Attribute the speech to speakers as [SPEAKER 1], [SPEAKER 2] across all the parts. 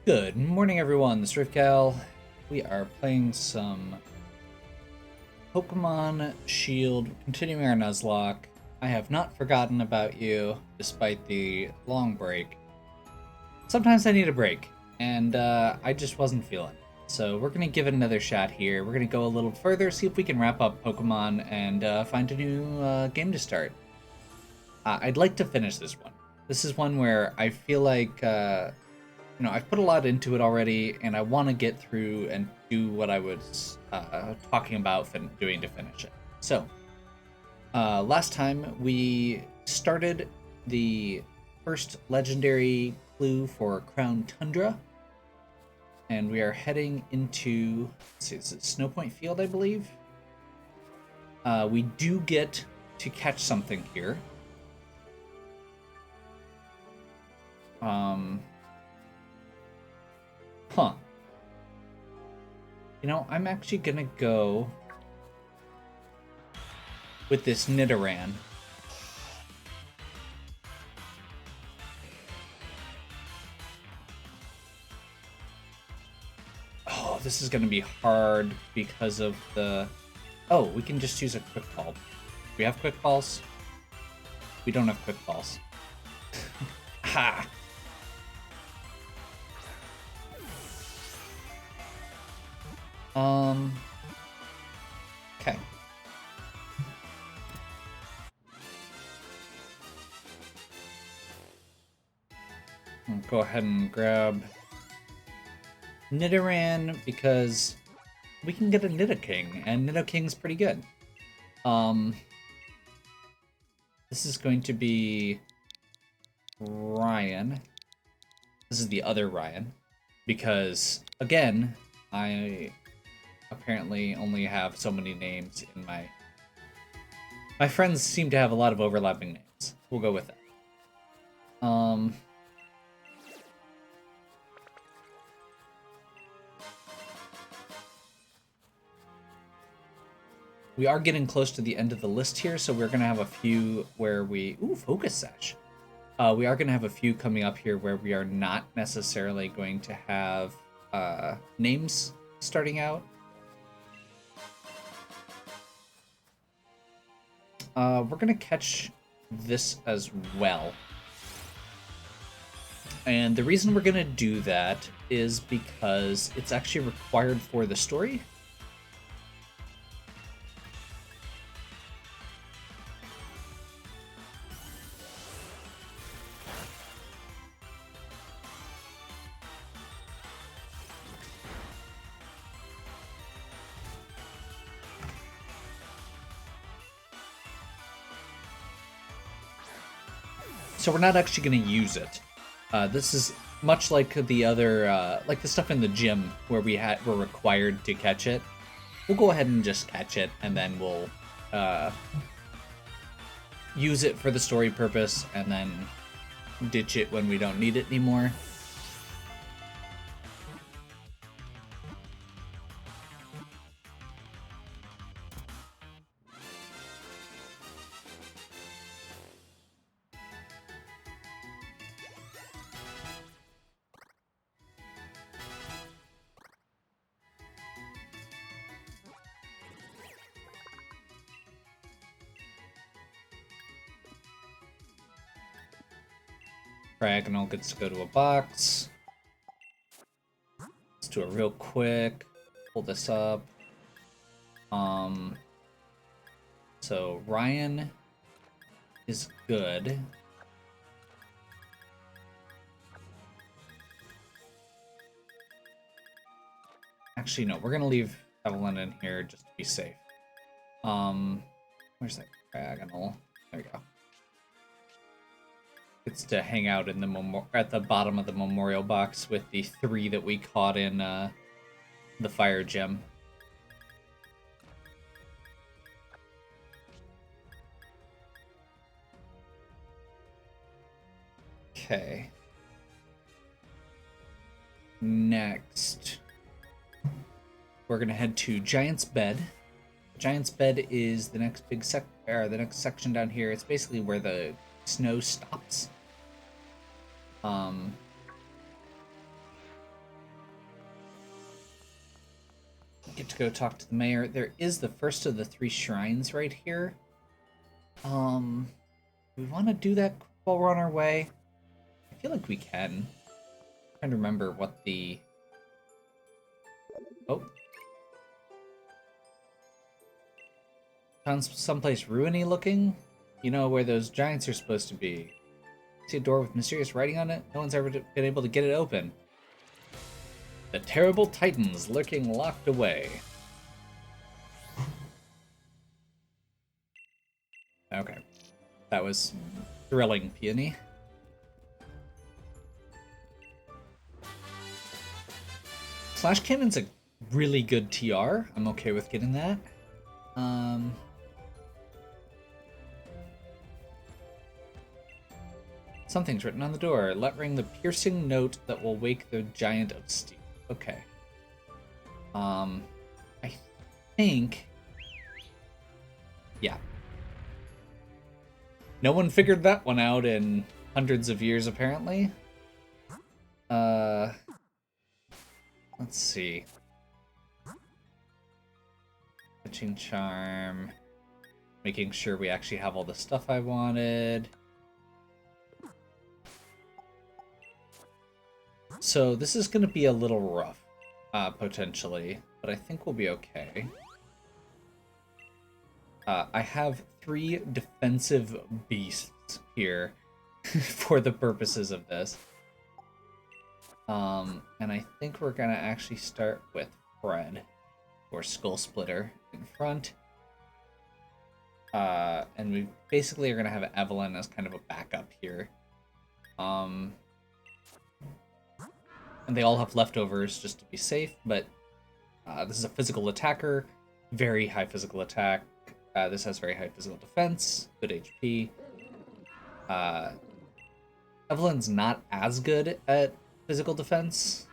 [SPEAKER 1] Good morning, everyone. This is Rivcal. We are playing some Pokemon Shield, continuing our Nuzlocke. I have not forgotten about you, despite the long break. Sometimes I need a break, and I just wasn't feeling it. So we're going to give it another shot here. We're going to go a little further, see if we can wrap up Pokemon and find a new game to start. I'd like to finish this one. This is one where I feel like I've put a lot into it already, and I want to get through and do what I was talking about doing to finish it. So, last time we started the first legendary clue for Crown Tundra, and we are heading into, let's see, is it Snowpoint Field, I believe? We do get to catch something here. Huh. I'm actually gonna go with this Nidoran. Oh, this is gonna be hard because of the... Oh, we can just use a quick ball. Do we have quick balls? We don't have quick balls. Ha! Okay. I'll go ahead and grab Nidoran because we can get a Nidoking, and Nidoking's pretty good. This is going to be Ryan. This is the other Ryan, because, again, I apparently only have so many names in my... My friends seem to have a lot of overlapping names. We'll go with that. We are getting close to the end of the list here, so we're going to have a few where we... Ooh, Focus Sash. We are going to have a few coming up here where we are not necessarily going to have names starting out. We're going to catch this as well. And the reason we're going to do that is because it's actually required for the story. So we're not actually going to use it. This is much like the other, like the stuff in the gym where we're required to catch it. We'll go ahead and just catch it, and then we'll use it for the story purpose, and then ditch it when we don't need it anymore. Diagonal gets to go to a box. Let's do it real quick. Pull this up. So Ryan is good. Actually, no, we're gonna leave Evelyn in here just to be safe. Where's that diagonal? There we go. It's to hang out in the at the bottom of the memorial box with the 3 that we caught in the fire gem. Okay. Next, we're gonna head to Giant's Bed. Giant's Bed is the next big the next section down here. It's basically where the snow stops. get to go talk to the mayor. There is the first of the 3 shrines right here. We want to do that while we're on our way? I feel like we can. I'm trying to remember what the... Oh. Found someplace ruiny looking? You know where those giants are supposed to be. See a door with mysterious writing on it? No one's ever been able to get it open. The terrible titans lurking locked away. Okay. That was thrilling, Peony. Flash Cannon's a really good TR. I'm okay with getting that. Something's written on the door. Let ring the piercing note that will wake the giant of steel. Okay. I think... Yeah. No one figured that one out in hundreds of years, apparently. Let's see. Catching charm. Making sure we actually have all the stuff I wanted. So this is going to be a little rough, potentially, but I think we'll be okay. I have 3 defensive beasts here for the purposes of this. And I think we're going to actually start with Fred, or Skull Splitter, in front. And we basically are going to have Evelyn as kind of a backup here. And they all have leftovers just to be safe, but this is a physical attacker, very high physical attack. This has very high physical defense, good HP. Evelyn's not as good at physical defense.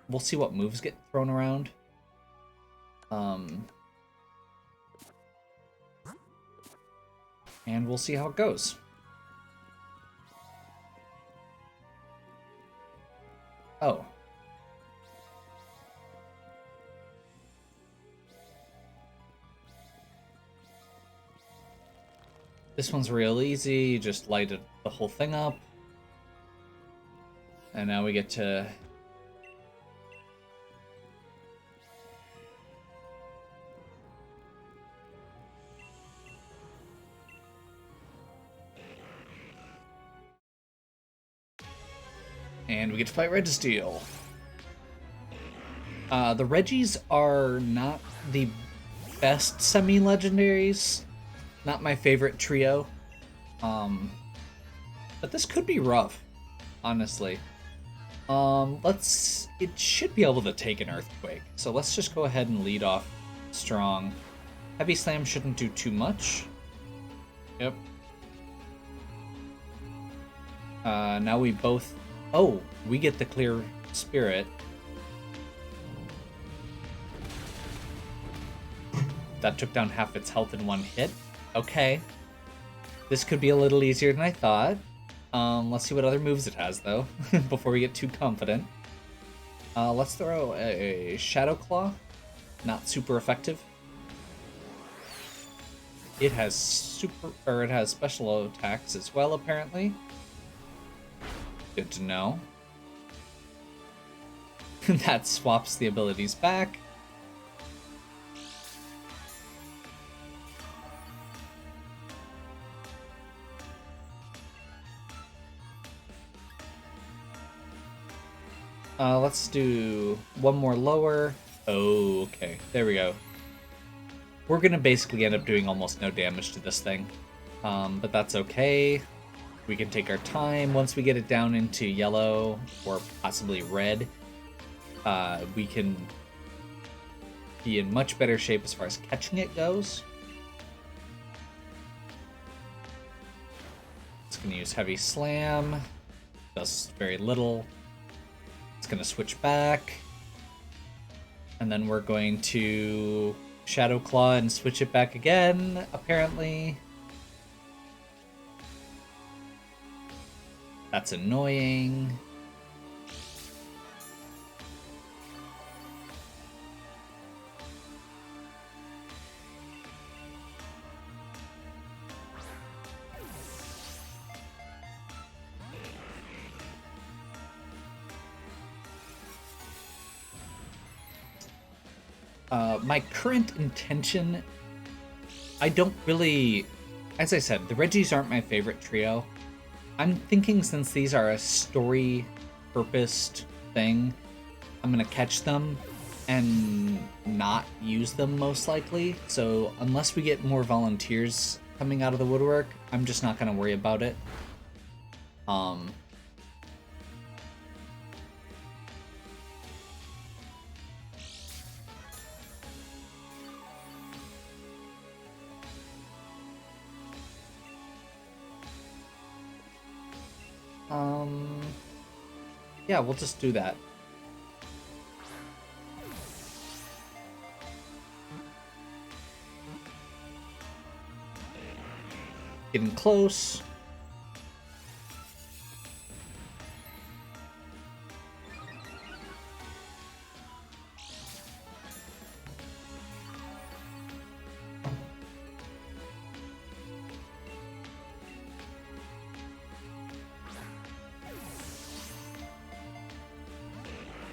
[SPEAKER 1] We'll see what moves get thrown around. And we'll see how it goes. Oh. This one's real easy, just light the whole thing up. And now we get to... And we get to fight Registeel. The Reggies are not the best semi-legendaries. Not my favorite trio. But this could be rough, honestly. It should be able to take an Earthquake. So let's just go ahead and lead off strong. Heavy Slam shouldn't do too much. Yep. Now we both... Oh, we get the Clear Spirit. That took down half its health in one hit. Okay. This could be a little easier than I thought. Let's see what other moves it has, though, before we get too confident. Let's throw a Shadow Claw. Not super effective. It has special attacks as well, apparently. Good to know. That swaps the abilities back. Let's do one more lower. Oh, okay. There we go. We're gonna basically end up doing almost no damage to this thing. But that's okay. We can take our time. Once we get it down into yellow or possibly red, we can be in much better shape as far as catching it goes. It's going to use Heavy Slam. Does very little. It's going to switch back. And then we're going to Shadow Claw and switch it back again, apparently. That's annoying. My current intention, I don't really... As I said, the Reggies aren't my favorite trio. I'm thinking since these are a story-purposed thing, I'm going to catch them and not use them most likely. So unless we get more volunteers coming out of the woodwork, I'm just not going to worry about it. Yeah, we'll just do that. Getting close.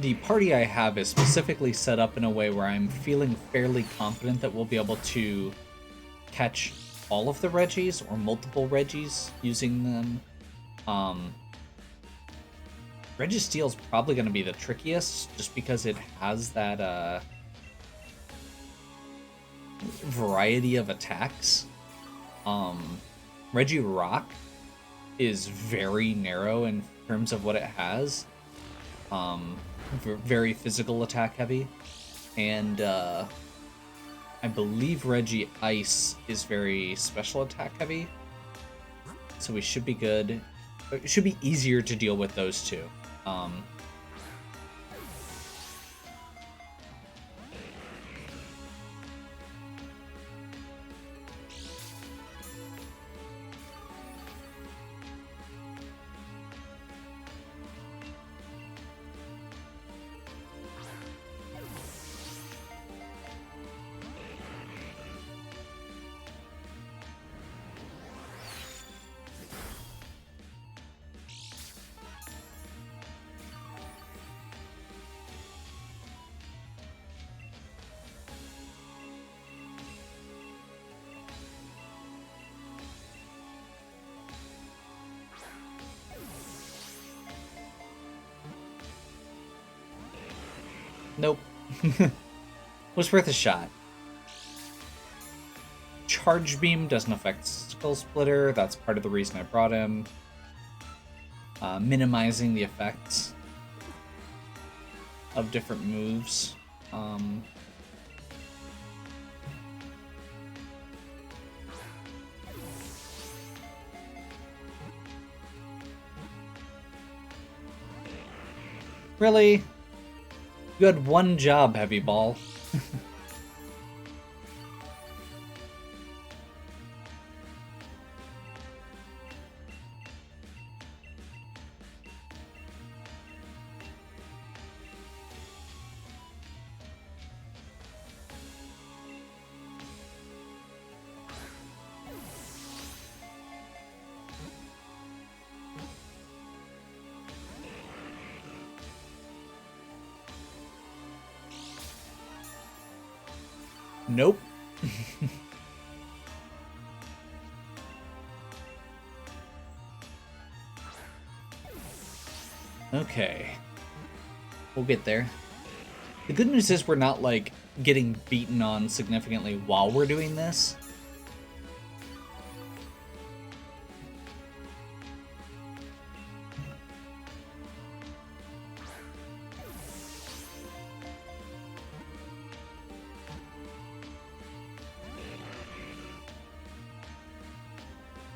[SPEAKER 1] The party I have is specifically set up in a way where I'm feeling fairly confident that we'll be able to catch all of the Reggies or multiple Reggies using them. Registeel's probably going to be the trickiest just because it has that variety of attacks. Regirock is very narrow in terms of what it has. Very physical attack heavy, and I believe Reggie Ice is very special attack heavy, so we should be good. It should be easier to deal with those two. Nope. Was worth a shot. Charge Beam doesn't affect Skull Splitter. That's part of the reason I brought him. Minimizing the effects of different moves. Really? You had one job, Heavy Ball. Nope. Okay. We'll get there. The good news is we're not, like, getting beaten on significantly while we're doing this.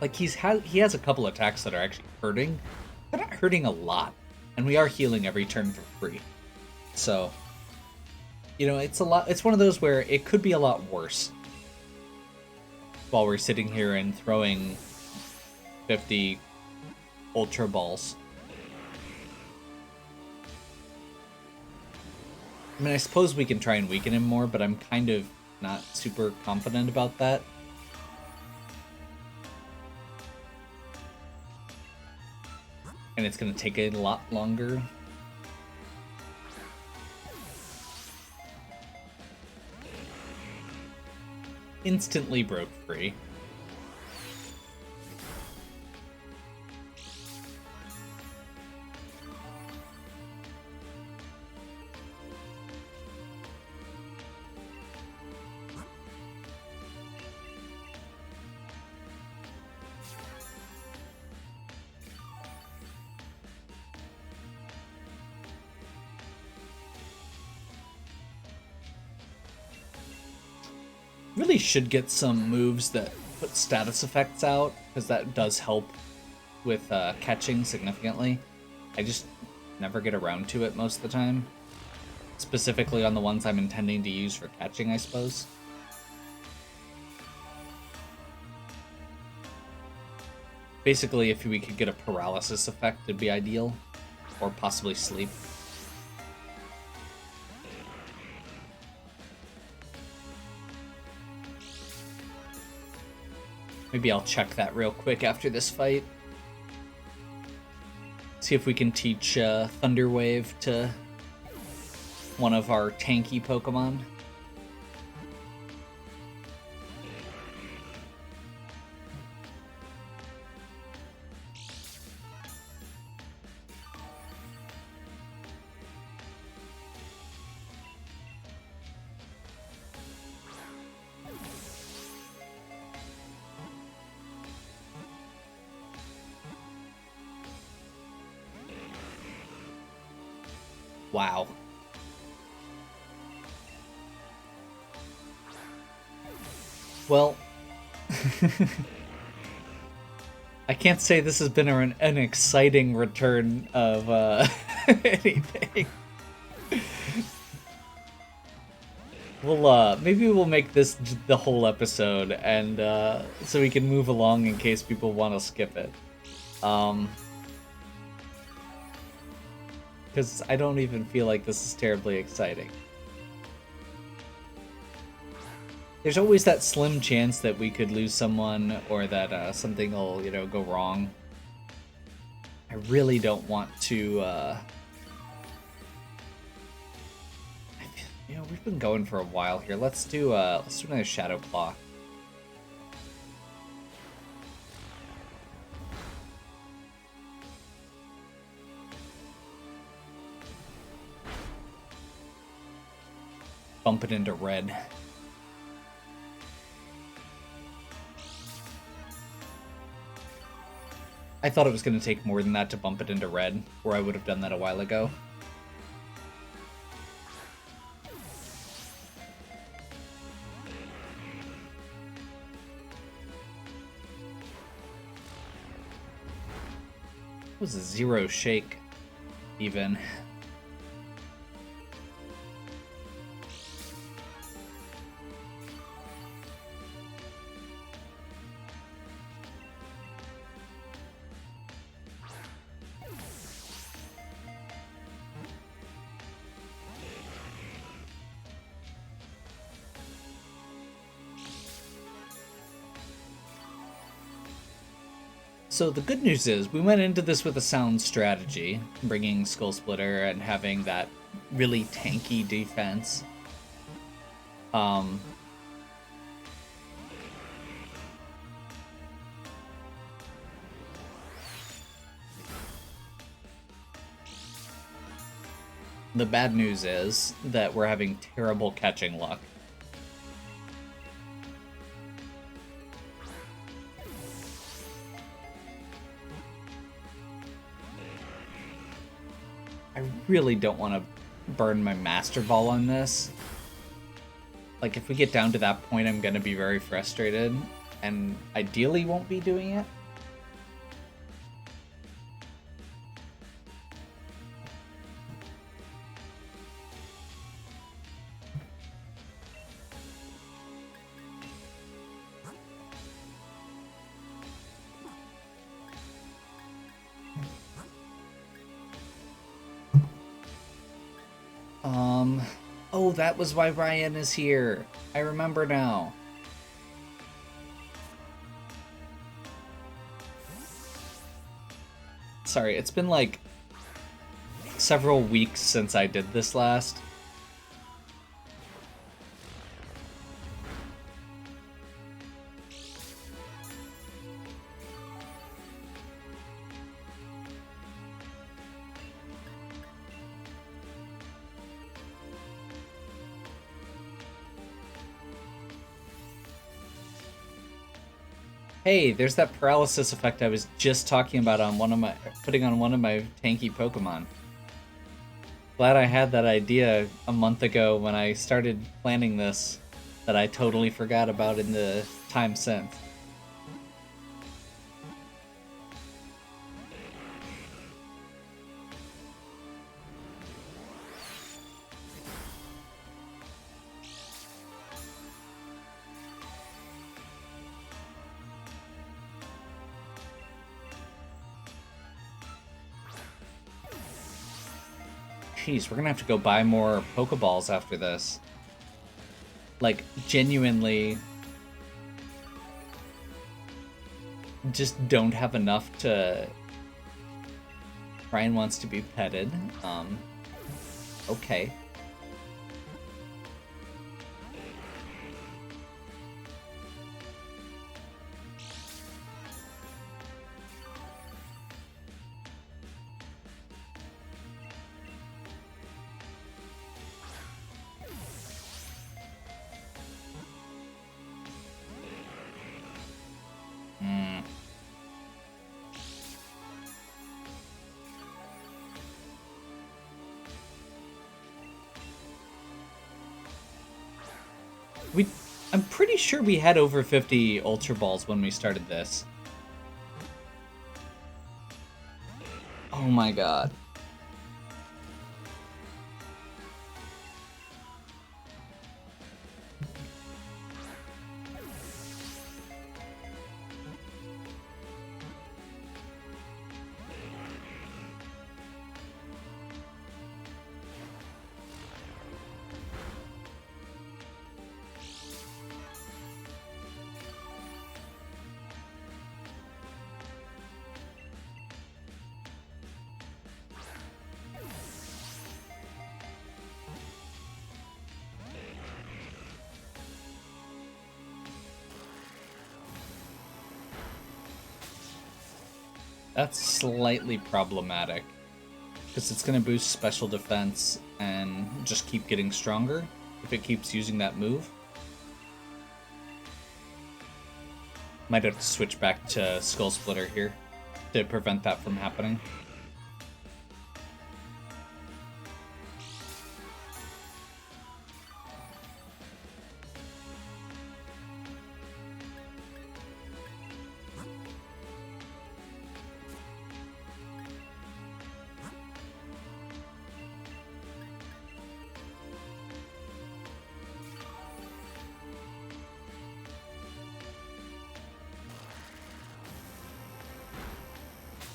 [SPEAKER 1] Like, he has a couple attacks that are actually hurting. They're not hurting a lot. And we are healing every turn for free. So, you know, it's one of those where it could be a lot worse. While we're sitting here and throwing 50 Ultra Balls. I mean, I suppose we can try and weaken him more, but I'm kind of not super confident about that. And it's going to take a lot longer. instantly broke free. Really should get some moves that put status effects out, because that does help with catching significantly. I just never get around to it most of the time. Specifically on the ones I'm intending to use for catching, I suppose. Basically, if we could get a paralysis effect, it'd be ideal. Or possibly sleep. Maybe I'll check that real quick after this fight. See if we can teach Thunder Wave to one of our tanky Pokemon. Wow. Well, I can't say this has been an exciting return of anything. Maybe we'll make this the whole episode, and so we can move along in case people want to skip it. Because I don't even feel like this is terribly exciting. There's always that slim chance that we could lose someone, or that something will, go wrong. I really don't want to, we've been going for a while here. Let's do another Shadow Claw. Bump it into red. I thought it was going to take more than that to bump it into red, or I would have done that a while ago. It was a 0 shake, even. So the good news is, we went into this with a sound strategy, bringing Skull Splitter and having that really tanky defense. The bad news is that we're having terrible catching luck. I really don't want to burn my Master Ball on this. Like, if we get down to that point, I'm going to be very frustrated, and ideally won't be doing it. Oh, that was why Ryan is here. I remember now. Sorry, it's been like several weeks since I did this last. Hey, there's that paralysis effect I was just talking about on putting on one of my tanky Pokemon. Glad I had that idea a month ago when I started planning this that I totally forgot about in the time since. Jeez, we're gonna have to go buy more Pokeballs after this. Like, genuinely, just don't have enough to... Ryan wants to be petted. Okay. I'm pretty sure we had over 50 Ultra Balls when we started this. Oh my god. That's slightly problematic, because it's going to boost special defense and just keep getting stronger if it keeps using that move. Might have to switch back to Skull Splitter here to prevent that from happening.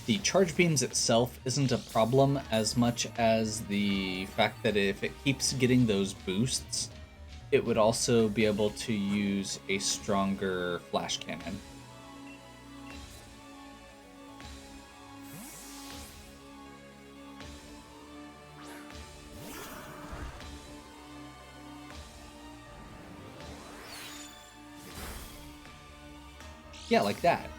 [SPEAKER 1] The charge beams itself isn't a problem as much as the fact that if it keeps getting those boosts, it would also be able to use a stronger flash cannon. Yeah, like that.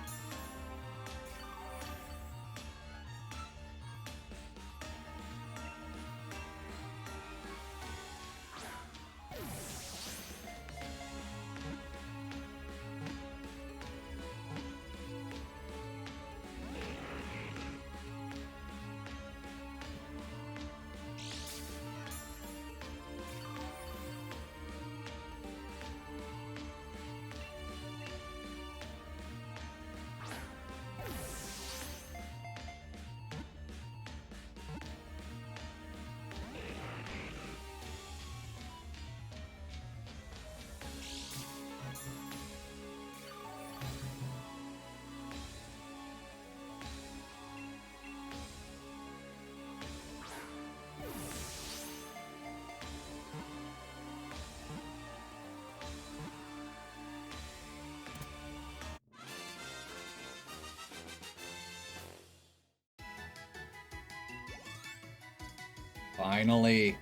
[SPEAKER 1] Finally.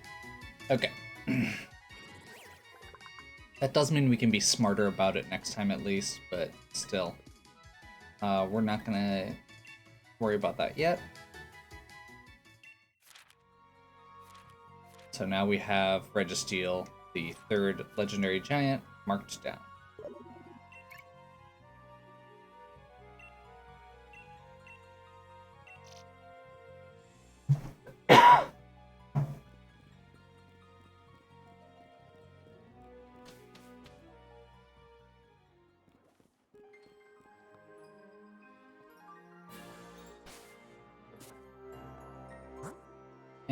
[SPEAKER 1] Okay. That does mean we can be smarter about it next time at least, but still. We're not gonna worry about that yet. So now we have Registeel, the third legendary giant, marked down.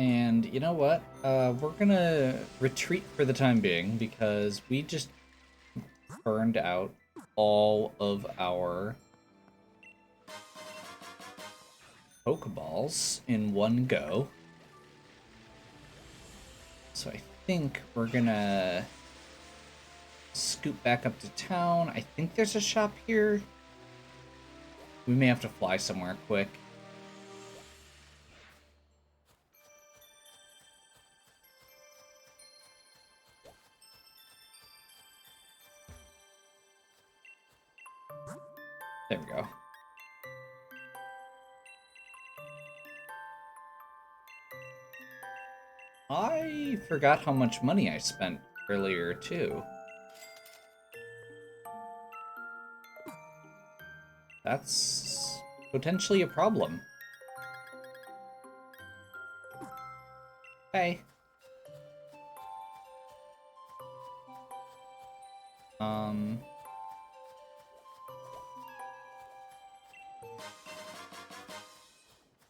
[SPEAKER 1] And you know what? We're gonna retreat for the time being because we just burned out all of our Pokeballs in one go. So I think we're gonna scoot back up to town. I think there's a shop here. We may have to fly somewhere quick. There we go. I forgot how much money I spent earlier, too. That's potentially a problem. Hey.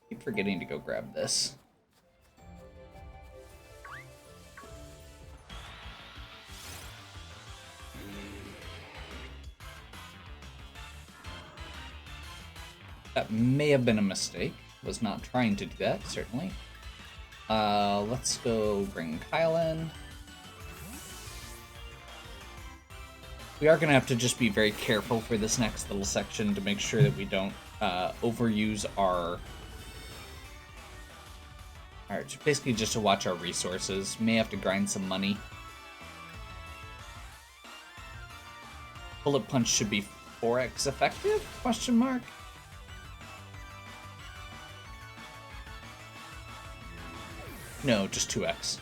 [SPEAKER 1] Keep forgetting to go grab this. That may have been a mistake. Was not trying to do that, certainly. Let's go bring Kyle in. We are going to have to just be very careful for this next little section to make sure that we don't overuse our... Alright, basically just to watch our resources. May have to grind some money. Bullet Punch should be 4x effective? Question mark? No, just 2x.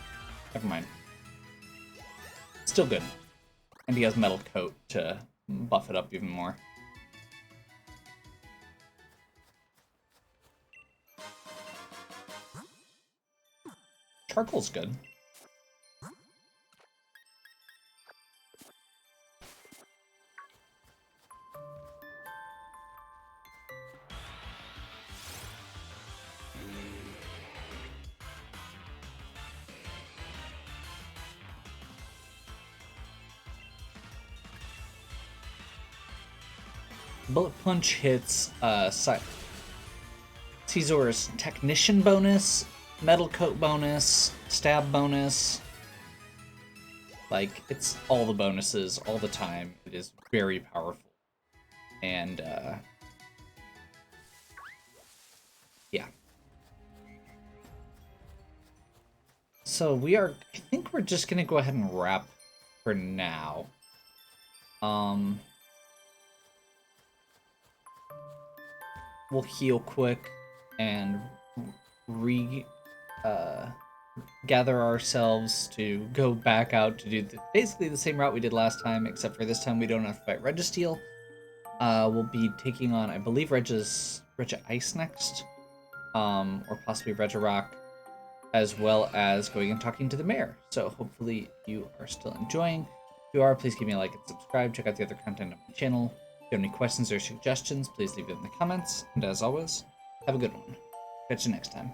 [SPEAKER 1] Never mind. Still good. And he has Metal Coat to buff it up even more. Charcoal's good. Bullet Punch hits Caesar's Technician bonus, Metal Coat bonus, Stab bonus. Like, it's all the bonuses all the time. It is very powerful. And, yeah. So I think we're just gonna go ahead and wrap for now. We'll heal quick and gather ourselves to go back out to do basically the same route we did last time, except for this time we don't have to fight Registeel. We'll be taking on, I believe, Regice next, or possibly Regirock, as well as going and talking to the mayor. So hopefully you are still enjoying. If you are, please give me a like and subscribe. Check out the other content on my channel. If you have any questions or suggestions, please leave it in the comments. And as always, have a good one. Catch you next time.